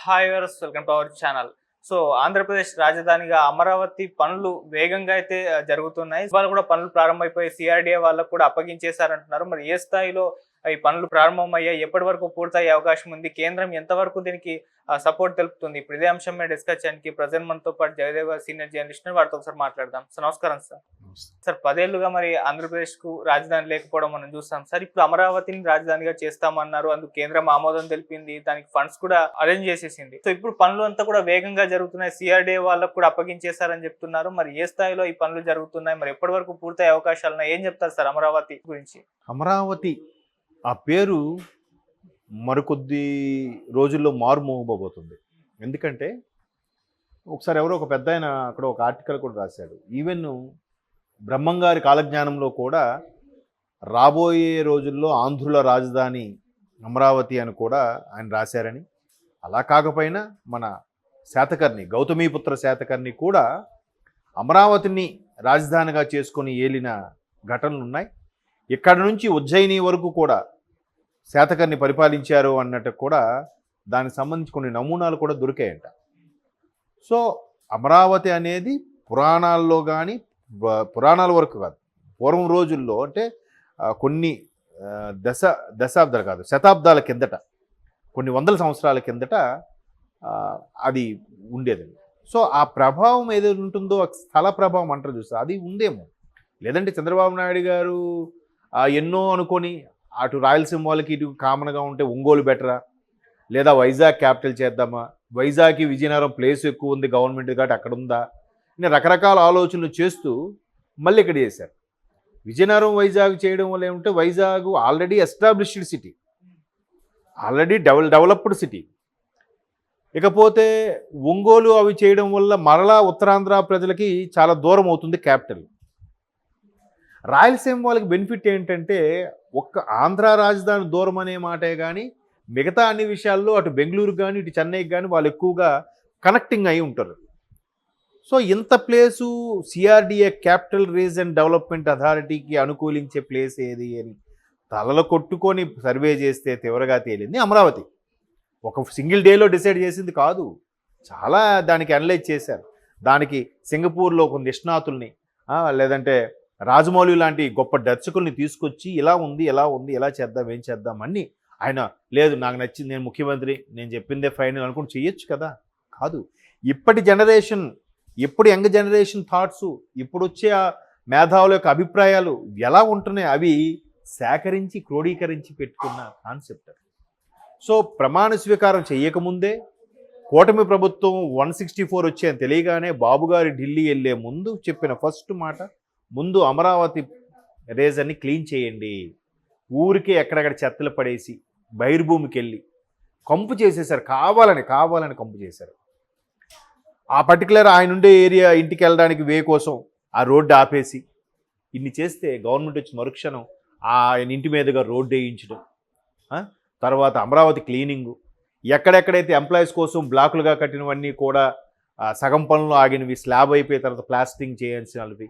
Hi viewers, welcome to our channel. So Andhra Pradesh రాజధానిగా అమరావతి పనులు వేగంగా అయితే జరుగుతున్నాయి. ఇవాళ కూడా పనులు ప్రారంభమైపోయి సిఆర్డీఏ వాళ్ళకు కూడా అప్పగించేశారంటున్నారు. మరి ఏ స్థాయిలో ఈ పనులు ప్రారంభమయ్యాయి, ఎప్పటి వరకు పూర్తయ్యే అవకాశం ఉంది, కేంద్రం ఎంతవరకు దీనికి సపోర్ట్ తెలుపుతుంది? ఇప్పుడు ఇదే అంశం మీద డిస్కస్ చేయడానికి ప్రజెంట్ మనతో పాటు జయదేవ సీనియర్ జర్నలిస్ట్, వారితో ఒకసారి మాట్లాడదాం. సార్ నమస్కారం. సార్ 10 ఏళ్లుగా మరి ఆంధ్రప్రదేశ్ కు రాజధాని లేకపోవడం మనం చూస్తాం సార్. ఇప్పుడు అమరావతిని రాజధానిగా చేస్తామన్నారు, అందుకు కేంద్రం ఆమోదం తెలిపింది, దానికి ఫండ్స్ కూడా అరేంజ్ చేసేసింది. సో ఇప్పుడు పనులు అంతా కూడా వేగంగా జరుగుతున్నాయి, సిఆర్డీఏ వాళ్ళకు కూడా అప్పగించేశారని చెప్తున్నారు. మరి ఏ స్థాయిలో ఈ పనులు జరుగుతున్నాయి, మరి ఎప్పటి వరకు పూర్తయ్యే అవకాశాలు ఉన్నాయి, ఏం చెప్తారు సార్ అమరావతి గురించి? అమరావతి ఆ పేరు మరికొద్ది రోజుల్లో మారుమోగబోతుంది. ఎందుకంటే ఒకసారి ఎవరో ఒక పెద్ద ఆయన అక్కడ ఒక ఆర్టికల్ కూడా రాశాడు. ఈవెన్ బ్రహ్మంగారి కాలజ్ఞానంలో కూడా రాబోయే రోజుల్లో ఆంధ్రుల రాజధాని అమరావతి అని కూడా ఆయన రాశారని, అలా కాకపోయినా మన శాతకర్ణి, గౌతమీపుత్ర శాతకర్ణి కూడా అమరావతిని రాజధానిగా చేసుకొని ఏలిన ఘటనలు ఉన్నాయి. ఇక్కడ నుంచి ఉజ్జయిని వరకు కూడా శాతకర్ణి పరిపాలించారు అన్నట్టు కూడా దానికి సంబంధించి కొన్ని నమూనాలు కూడా దొరికాయంట. సో అమరావతి అనేది పురాణాల్లో కానీ, పురాణాల వరకు కాదు, పూర్వం రోజుల్లో అంటే కొన్ని దశాబ్దాలు కాదు, శతాబ్దాల కిందట, కొన్ని వందల సంవత్సరాల కిందట అది ఉండేదండి. సో ఆ ప్రభావం ఏదైతే ఉంటుందో, స్థల ప్రభావం అంటారు చూస్తారు, అది ఉందేమో. లేదంటే చంద్రబాబు నాయుడు గారు ఎన్నో అనుకొని అటు రాయలసీమ వాళ్ళకి ఇటు కామన్గా ఉంటే ఒంగోలు బెటరా, లేదా వైజాగ్ క్యాపిటల్ చేద్దామా, వైజాగ్కి విజయనగరం ప్లేస్ ఎక్కువ ఉంది గవర్నమెంట్ కాబట్టి అక్కడ ఉందా, నేను రకరకాల ఆలోచనలు చేస్తూ మళ్ళీ ఇక్కడ చేశారు. విజయనగరం వైజాగ్ చేయడం వల్ల ఏమంటే, Vizag already established city, already developed city. ఇకపోతే ఒంగోలు అవి చేయడం వల్ల మరలా ఉత్తరాంధ్ర ప్రజలకి చాలా దూరం అవుతుంది క్యాపిటల్. రాయలసీమ వాళ్ళకి బెనిఫిట్ ఏంటంటే, ఒక్క ఆంధ్ర రాజధాని దూరం అనే మాటే కానీ మిగతా అన్ని విషయాల్లో అటు బెంగళూరుకి కానీ ఇటు చెన్నైకి కానీ వాళ్ళు ఎక్కువగా కనెక్టింగ్ అయి ఉంటారు. సో ఇంత place CRDA, capital region development అథారిటీకి అనుకూలించే ప్లేస్ ఏది అని తలలో కొట్టుకొని సర్వే చేస్తే తీవ్రంగా తేలింది అమరావతి. ఒక సింగిల్ డేలో డిసైడ్ చేసింది కాదు, చాలా దానికి అనలైజ్ చేశారు. దానికి సింగపూర్లో కొన్ని నిష్ణాతుల్ని, లేదంటే రాజమౌళి లాంటి గొప్ప దర్శకుల్ని తీసుకొచ్చి ఇలా ఉంది, ఎలా ఉంది, ఎలా చేద్దాం, ఏం చేద్దాం అన్నీ ఆయన, లేదు నాకు నచ్చింది, నేను ముఖ్యమంత్రి, నేను చెప్పిందే ఫైనల్ అనుకుని చేయొచ్చు కదా. కాదు, ఇప్పటి జనరేషన్, ఎప్పుడు యంగ్ జనరేషన్ థాట్స్, ఇప్పుడు వచ్చే మేధావుల యొక్క అభిప్రాయాలు ఎలా ఉంటున్నాయి, అవి సేకరించి క్రోడీకరించి పెట్టుకున్న కాన్సెప్ట్. సో ప్రమాణ స్వీకారం చేయకముందే కూటమి ప్రభుత్వం 164 వచ్చే అని తెలియగానే బాబు గారి ఢిల్లీ వెళ్ళే ముందు చెప్పిన ఫస్ట్ మాట, ముందు అమరావతి రేజర్ని క్లీన్ చేయండి. ఊరికే ఎక్కడెక్కడ చెత్తలు పడేసి బహిర్భూమికి వెళ్ళి కంపు చేసేసారు, కావాలని కంపు చేశారు. ఆ పర్టికులర్ ఆయన ఉండే ఏరియా ఇంటికి వెళ్ళడానికి వే కోసం ఆ రోడ్డు ఆపేసి ఇన్ని చేస్తే, గవర్నమెంట్ వచ్చి మరుక్షణం ఆయన ఇంటి మీదుగా రోడ్డు వేయించడం, తర్వాత అమరావతి క్లీనింగు, ఎక్కడెక్కడైతే ఎంప్లాయీస్ కోసం బ్లాకులుగా కట్టినవన్నీ కూడా సగం పనులు ఆగినవి, స్లాబ్ అయిపోయిన తర్వాత ప్లాస్టింగ్ చేయాల్సినవి,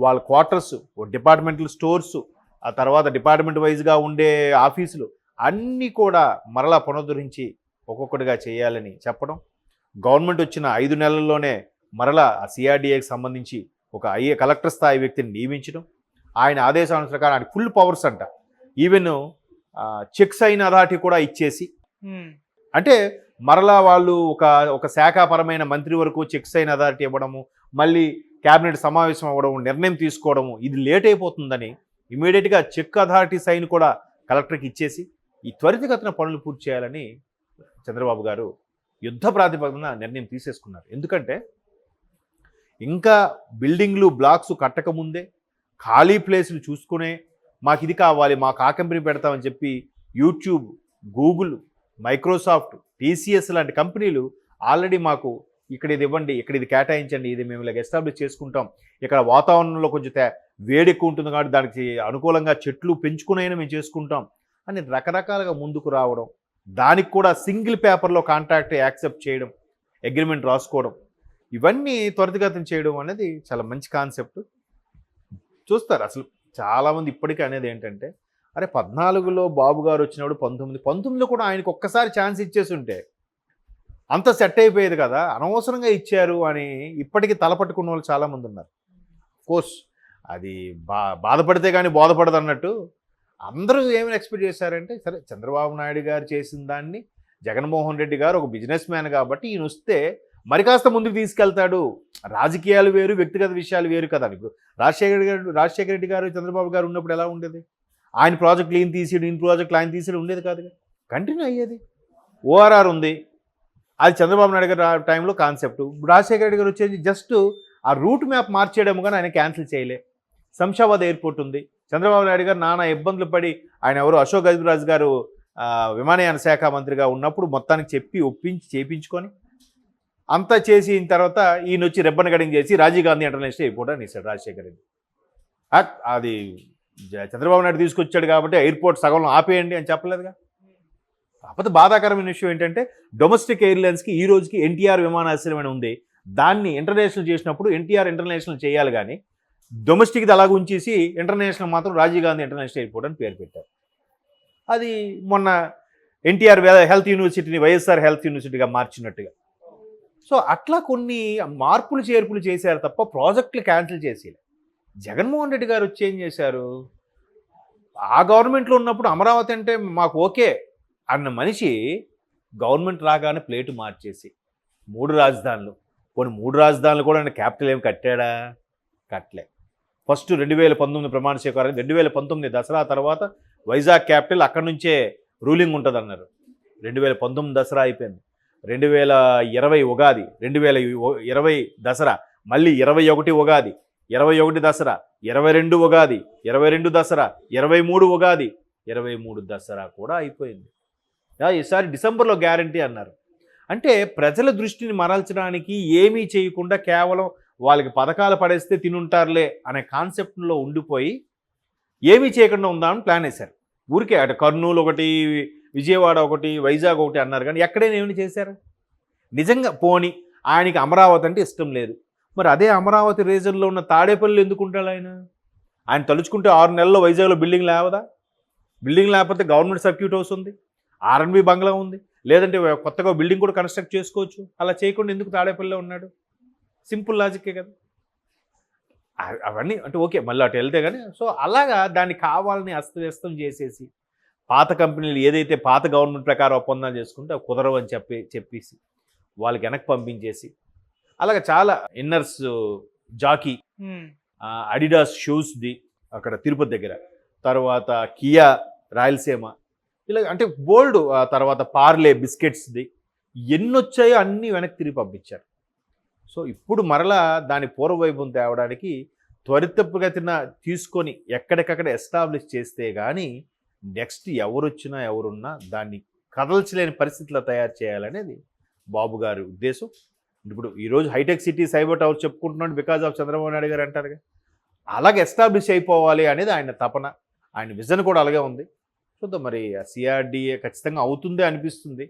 వాళ్ళ క్వార్టర్స్, డిపార్ట్మెంటల్ స్టోర్స్, ఆ తర్వాత డిపార్ట్మెంట్ వైజ్గా ఉండే ఆఫీసులు అన్నీ కూడా మరలా పునరుద్ధరించి ఒక్కొక్కటిగా చేయాలని చెప్పడం. గవర్నమెంట్ వచ్చిన 5 నెలల్లోనే మరలా ఆ సిఆర్డీఏకి సంబంధించి ఒక కలెక్టర్ స్థాయి వ్యక్తిని నియమించడం, ఆయన ఆదేశాల ప్రకారం ఆయన ఫుల్ పవర్స్ అంట. ఈవెన్ చెక్స్ అయిన అథారిటీ కూడా ఇచ్చేసి, అంటే మరలా వాళ్ళు ఒక శాఖాపరమైన మంత్రి వరకు చెక్స్ అయిన అథారిటీ ఇవ్వడము, మళ్ళీ క్యాబినెట్ సమావేశం అవ్వడం, నిర్ణయం తీసుకోవడము, ఇది లేట్ అయిపోతుందని ఇమీడియట్గా చెక్ అథారిటీ సైన్ కూడా కలెక్టర్కి ఇచ్చేసి ఈ త్వరితగతిన పనులు పూర్తి చేయాలని చంద్రబాబు గారు యుద్ధ ప్రాతిపదికన నిర్ణయం తీసేసుకున్నారు. ఎందుకంటే ఇంకా బిల్డింగ్లు, బ్లాక్స్ కట్టకముందే ఖాళీ ప్లేసులు చూసుకునే, మాకు ఇది కావాలి, మాకు ఆ కంపెనీ పెడతామని చెప్పి యూట్యూబ్, గూగుల్, మైక్రోసాఫ్ట్, టీసీఎస్ లాంటి కంపెనీలు ఆల్రెడీ మాకు ఇక్కడ ఇది ఇవ్వండి, ఇక్కడ ఇది కేటాయించండి, ఇది మేము ఇలాగ ఎస్టాబ్లిష్ చేసుకుంటాం, ఇక్కడ వాతావరణంలో కొంచెం వేడి ఎక్కువ ఉంటుంది కాబట్టి దానికి అనుకూలంగా చెట్లు పెంచుకునైనా మేము చేసుకుంటాం అని రకరకాలుగా ముందుకు రావడం, దానికి కూడా సింగిల్ పేపర్లో కాంట్రాక్ట్ యాక్సెప్ట్ చేయడం, అగ్రిమెంట్ రాసుకోవడం, ఇవన్నీ త్వరితగతిన చేయడం అనేది చాలా మంచి కాన్సెప్ట్. చూస్తారు అసలు చాలామంది ఇప్పటికీ అనేది ఏంటంటే, అరే 14లో బాబు గారు వచ్చినప్పుడు 19లో కూడా ఆయనకు ఒక్కసారి ఛాన్స్ ఇచ్చేసి ఉంటే అంత సెట్ అయిపోయేది కదా, అనవసరంగా ఇచ్చారు అని ఇప్పటికీ తలపట్టుకున్న వాళ్ళు చాలామంది ఉన్నారు. కోర్స్ అది బాధపడితే కానీ బోధపడదు అన్నట్టు అందరూ ఏమైనా ఎక్స్పెక్ట్ చేశారంటే, సరే చంద్రబాబు నాయుడు గారు చేసిన దాన్ని జగన్మోహన్ రెడ్డి గారు ఒక బిజినెస్ మ్యాన్ కాబట్టి ఈయన వస్తే మరి కాస్త ముందుకు తీసుకెళ్తాడు, రాజకీయాలు వేరు వ్యక్తిగత విషయాలు వేరు కదా. ఇప్పుడు రాజశేఖర రెడ్డి గారు చంద్రబాబు గారు ఉన్నప్పుడు ఎలా ఉండేది, ఆయన ప్రాజెక్టులు ఈయన తీసేయడం, ఈయన ప్రాజెక్టులు ఆయన తీసేయడం ఉండేది కాదు, కంటిన్యూ అయ్యేది. ఓఆర్ఆర్ ఉంది, అది చంద్రబాబు నాయుడు గారు టైంలో కాన్సెప్ట్. రాజశేఖర రెడ్డి గారు వచ్చేసి జస్ట్ ఆ రూట్ మ్యాప్ మార్చేయడం కానీ ఆయన క్యాన్సిల్ చేయలే. శంషాబాద్ ఎయిర్పోర్ట్ ఉంది, చంద్రబాబు నాయుడు గారు నానా ఇబ్బందులు పడి, ఆయన ఎవరు అశోక్ గజరాజు గారు విమానయాన శాఖ మంత్రిగా ఉన్నప్పుడు మొత్తానికి చెప్పి ఒప్పించి చేయించుకొని అంతా చేసిన తర్వాత ఈయన వచ్చి రెబ్బన్ కటింగ్ చేసి రాజీవ్ గాంధీ ఇంటర్నేషనల్ ఎయిర్పోర్ట్ అని ఇస్తాడు రాజశేఖర రెడ్డి. అది చంద్రబాబు నాయుడు తీసుకొచ్చాడు కాబట్టి ఎయిర్పోర్ట్ సగంలో ఆపేయండి అని చెప్పలేదుగా. కాకపోతే బాధాకరమైన విషయం ఏంటంటే, డొమెస్టిక్ ఎయిర్లైన్స్కి ఈ రోజుకి ఎన్టీఆర్ విమానాశ్రయం అని ఉంది, దాన్ని ఇంటర్నేషనల్ చేసినప్పుడు ఎన్టీఆర్ ఇంటర్నేషనల్ చేయాలి, కానీ డొమెస్టిక్ది అలాగ ఉంచేసి ఇంటర్నేషనల్ మాత్రం రాజీవ్ గాంధీ ఇంటర్నేషనల్ ఎయిర్పోర్ట్ అని పేరు పెట్టారు. అది మొన్న ఎన్టీఆర్ హెల్త్ యూనివర్సిటీని వైఎస్ఆర్ హెల్త్ యూనివర్సిటీగా మార్చినట్టుగా. సో అట్లా కొన్ని మార్పులు చేర్పులు చేశారు తప్ప ప్రాజెక్టులు క్యాన్సిల్ చేసి. జగన్మోహన్ రెడ్డి గారు వచ్చి ఏం చేశారు, ఆ గవర్నమెంట్లో ఉన్నప్పుడు అమరావతి అంటే మాకు ఓకే అన్న మనిషి గవర్నమెంట్ రాగానే ప్లేటు మార్చేసి 3 రాజధానులు, కొన్ని 3 రాజధానులు కూడా క్యాపిటల్ ఏమి కట్టాడా, కట్టలే. ఫస్ట్ 2019 ప్రమాణ స్వీకారం, 2019 దసరా తర్వాత వైజాగ్ క్యాపిటల్ అక్కడి నుంచే రూలింగ్ ఉంటుంది అన్నారు. 2019 దసరా అయిపోయింది, 2020 ఉగాది, 2020 దసరా, మళ్ళీ 21 ఉగాది, 21 దసరా, 22 ఉగాది, 22 దసరా, 23 ఉగాది, 23 దసరా కూడా అయిపోయింది. ఈసారి డిసెంబర్లో గ్యారంటీ అన్నారు. అంటే ప్రజల దృష్టిని మరల్చడానికి ఏమీ చేయకుండా కేవలం వాళ్ళకి పథకాలు పడేస్తే తినుంటారులే అనే కాన్సెప్ట్లో ఉండిపోయి ఏమీ చేయకుండా ఉందామని ప్లాన్ వేశారు. ఊరికే అటు కర్నూలు ఒకటి, విజయవాడ ఒకటి, వైజాగ్ ఒకటి అన్నారు, కానీ ఎక్కడైనా ఏమైనా చేశారు నిజంగా? పోని ఆయనకి అమరావతి అంటే ఇష్టం లేదు, మరి అదే అమరావతి రీజన్లో ఉన్న తాడేపల్లి ఎందుకు ఉంటాడు ఆయన తలుచుకుంటే 6 నెలల్లో వైజాగ్లో బిల్డింగ్ లేవదా? బిల్డింగ్ లేకపోతే గవర్నమెంట్ సర్క్యూట్ హౌస్ ఉంది, R&B బంగ్లా ఉంది, లేదంటే కొత్తగా బిల్డింగ్ కూడా కన్స్ట్రక్ట్ చేసుకోవచ్చు. అలా చేయకుండా ఎందుకు తాడేపల్లిలో ఉన్నాడు? సింపుల్ లాజిక్కే కదా. అవన్నీ అంటే ఓకే, మళ్ళీ అటు వెళ్తే కానీ. సో అలాగా దాన్ని కావాలని అస్తవ్యస్తం చేసేసి పాత కంపెనీలు ఏదైతే పాత గవర్నమెంట్ ప్రకారం ఒప్పందాలు చేసుకుంటే అవి కుదరవు అని చెప్పేసి వాళ్ళకి వెనక్కి పంపించేసి, అలాగే చాలా ఇన్నర్స్, జాకీ, అడిడాస్ షూస్ది అక్కడ తిరుపతి దగ్గర, తర్వాత కియా రాయలసీమ, ఇలా అంటే బోల్డ్, తర్వాత పార్లే బిస్కెట్స్ది ఎన్నొచ్చాయో అన్నీ వెనక్కి తిరిగి పంపించారు. సో ఇప్పుడు మరలా దాని పూర్వవైభవం తేవడానికి త్వరితగతిన తీసుకొని ఎక్కడికక్కడ ఎస్టాబ్లిష్ చేస్తే కానీ నెక్స్ట్ ఎవరొచ్చినా ఎవరున్నా దాన్ని కదల్చలేని పరిస్థితిలో తయారు చేయాలనేది బాబు గారి ఉద్దేశం. ఇప్పుడు ఈరోజు హైటెక్ సిటీ సైబర్ టవర్ చెప్పుకుంటున్నాడు బికాజ్ ఆఫ్ చంద్రబాబు నాయుడు గారు అంటారుగా, అలాగే ఎస్టాబ్లిష్ అయిపోవాలి అనేది ఆయన తపన, ఆయన విజన్ కూడా అలాగే ఉంది. చూద్దాం మరి సిఆర్డీఏ ఖచ్చితంగా అవుతుందే అనిపిస్తుంది.